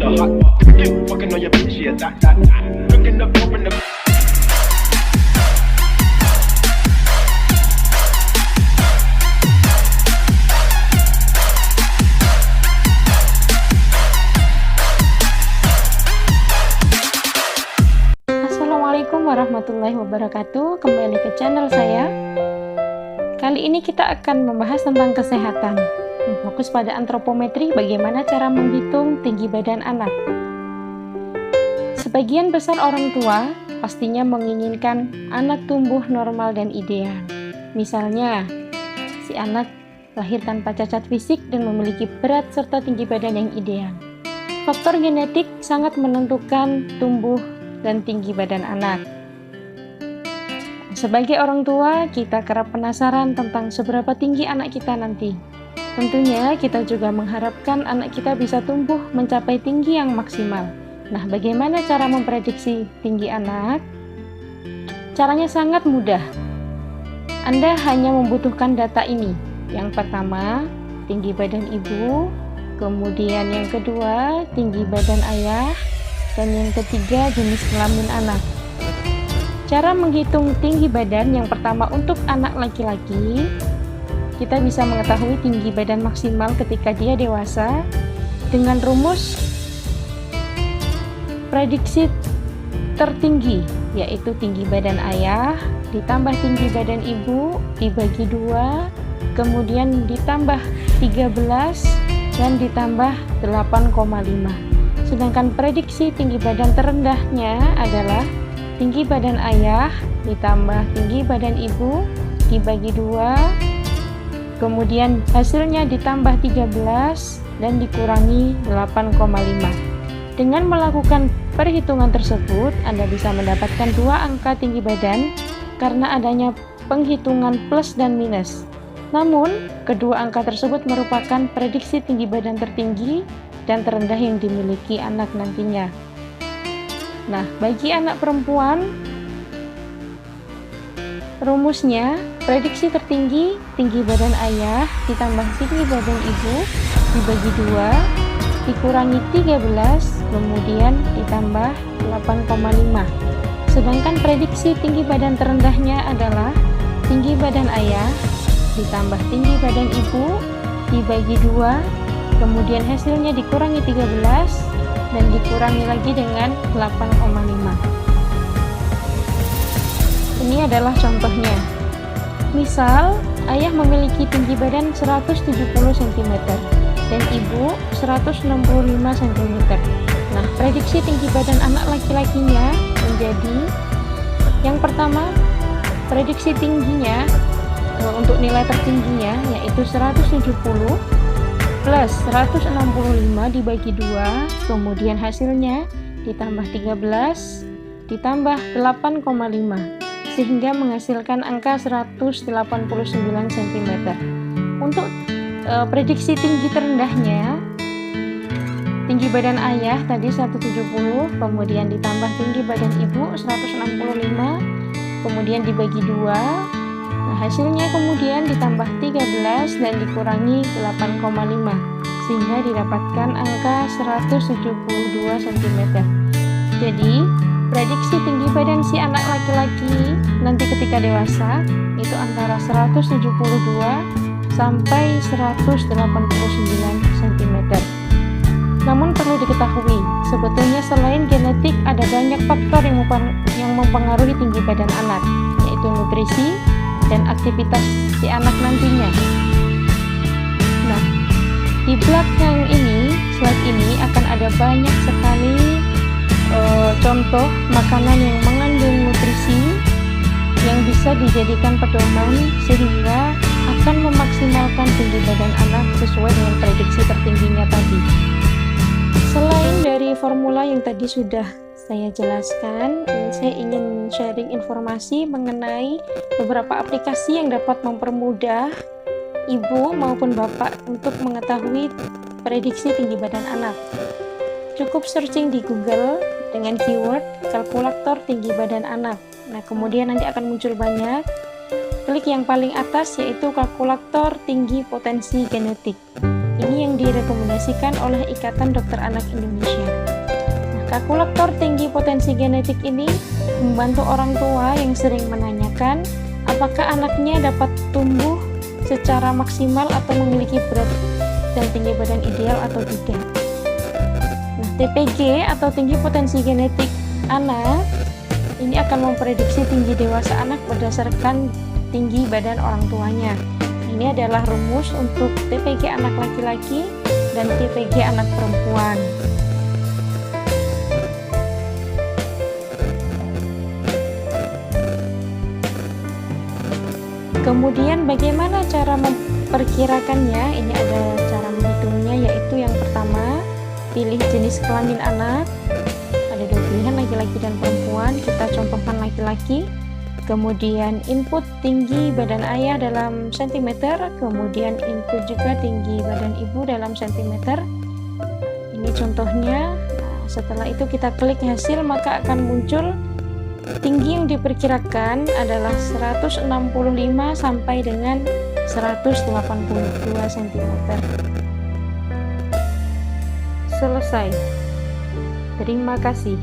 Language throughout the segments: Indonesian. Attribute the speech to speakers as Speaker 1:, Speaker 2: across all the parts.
Speaker 1: the hot bar. Keep fucking on your bitch, yeah, that. Cooking up dope in the.
Speaker 2: Assalamualaikum warahmatullahi wabarakatuh. Kembali ke channel saya. Kali ini kita akan membahas tentang kesehatan. Fokus pada antropometri, bagaimana cara menghitung tinggi badan anak. Sebagian besar orang tua pastinya menginginkan anak tumbuh normal dan ideal. Misalnya, si anak lahir tanpa cacat fisik dan memiliki berat serta tinggi badan yang ideal. Faktor genetik sangat menentukan tumbuh dan tinggi badan anak. Sebagai orang tua, kita kerap penasaran tentang seberapa tinggi anak kita nanti. Tentunya kita juga mengharapkan anak kita bisa tumbuh mencapai tinggi yang maksimal. Nah, bagaimana cara memprediksi tinggi anak? Caranya sangat mudah. Anda hanya membutuhkan data ini. Yang pertama, tinggi badan ibu, kemudian yang kedua, tinggi badan ayah, dan yang ketiga, jenis kelamin anak. Cara menghitung tinggi badan yang pertama untuk anak laki-laki, kita bisa mengetahui tinggi badan maksimal ketika dia dewasa dengan rumus prediksi tertinggi, yaitu tinggi badan ayah ditambah tinggi badan ibu dibagi 2, kemudian ditambah 13 dan ditambah 8,5. Sedangkan prediksi tinggi badan terendahnya adalah tinggi badan ayah ditambah tinggi badan ibu dibagi 2, kemudian hasilnya ditambah 13 dan dikurangi 8,5. Dengan melakukan perhitungan tersebut, Anda bisa mendapatkan dua angka tinggi badan karena adanya penghitungan plus dan minus. Namun, kedua angka tersebut merupakan prediksi tinggi badan tertinggi dan terendah yang dimiliki anak nantinya. Nah, bagi anak perempuan, rumusnya prediksi tertinggi tinggi badan ayah ditambah tinggi badan ibu dibagi 2 dikurangi 13 kemudian ditambah 8,5. Sedangkan prediksi tinggi badan terendahnya adalah tinggi badan ayah ditambah tinggi badan ibu dibagi 2, kemudian hasilnya dikurangi 13 dan dikurangi lagi dengan 8,5. Ini adalah contohnya. Misal, ayah memiliki tinggi badan 170 cm dan ibu 165 cm. Nah, prediksi tinggi badan anak laki-lakinya menjadi yang pertama, prediksi tingginya untuk nilai tertingginya yaitu 170 plus 165 dibagi 2, kemudian hasilnya ditambah 13 ditambah 8,5 sehingga menghasilkan angka 189 cm. Untuk prediksi tinggi terendahnya, tinggi badan ayah tadi 170, kemudian ditambah tinggi badan ibu 165, kemudian dibagi 2. Nah, hasilnya kemudian ditambah 13 dan dikurangi 8,5 sehingga didapatkan angka 172 cm. Jadi, prediksi tinggi badan si anak laki-laki nanti ketika dewasa itu antara 172 sampai 189 cm. Namun perlu diketahui, sebetulnya selain genetik ada banyak faktor yang mempengaruhi tinggi badan anak, yaitu nutrisi dan aktivitas si anak nantinya. Nah, di belakang ini, slide ini akan ada banyak sekali contoh makanan yang mengandung nutrisi yang bisa dijadikan pedoman sehingga akan memaksimalkan tinggi badan anak sesuai dengan prediksi tertingginya tadi. Selain dari formula yang tadi sudah saya jelaskan, saya ingin sharing informasi mengenai beberapa aplikasi yang dapat mempermudah ibu maupun bapak untuk mengetahui prediksi tinggi badan anak. Cukup searching di Google dengan keyword kalkulator tinggi badan anak. Nah, kemudian nanti akan muncul banyak. Klik yang paling atas yaitu kalkulator tinggi potensi genetik. Ini yang direkomendasikan oleh Ikatan Dokter Anak Indonesia. Nah, kalkulator tinggi potensi genetik ini membantu orang tua yang sering menanyakan apakah anaknya dapat tumbuh secara maksimal atau memiliki berat dan tinggi badan ideal atau tidak. Nah, TPG atau tinggi potensi genetik anak ini akan memprediksi tinggi dewasa anak berdasarkan tinggi badan orang tuanya. Ini adalah rumus untuk TPG anak laki-laki dan TPG anak perempuan. Kemudian bagaimana cara memperkirakannya? Ini ada cara menghitungnya, yaitu yang pertama, pilih jenis kelamin anak. Ada dua pilihan, laki-laki dan perempuan. Kita contohkan laki-laki. Kemudian input tinggi badan ayah dalam sentimeter, kemudian input juga tinggi badan ibu dalam sentimeter. Ini contohnya. Nah, setelah itu kita klik hasil, maka akan muncul tinggi yang diperkirakan adalah 165 sampai dengan 182 cm. Selesai. Terima kasih.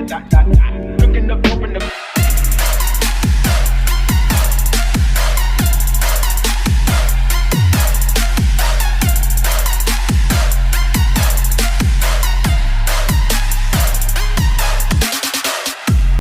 Speaker 1: shit.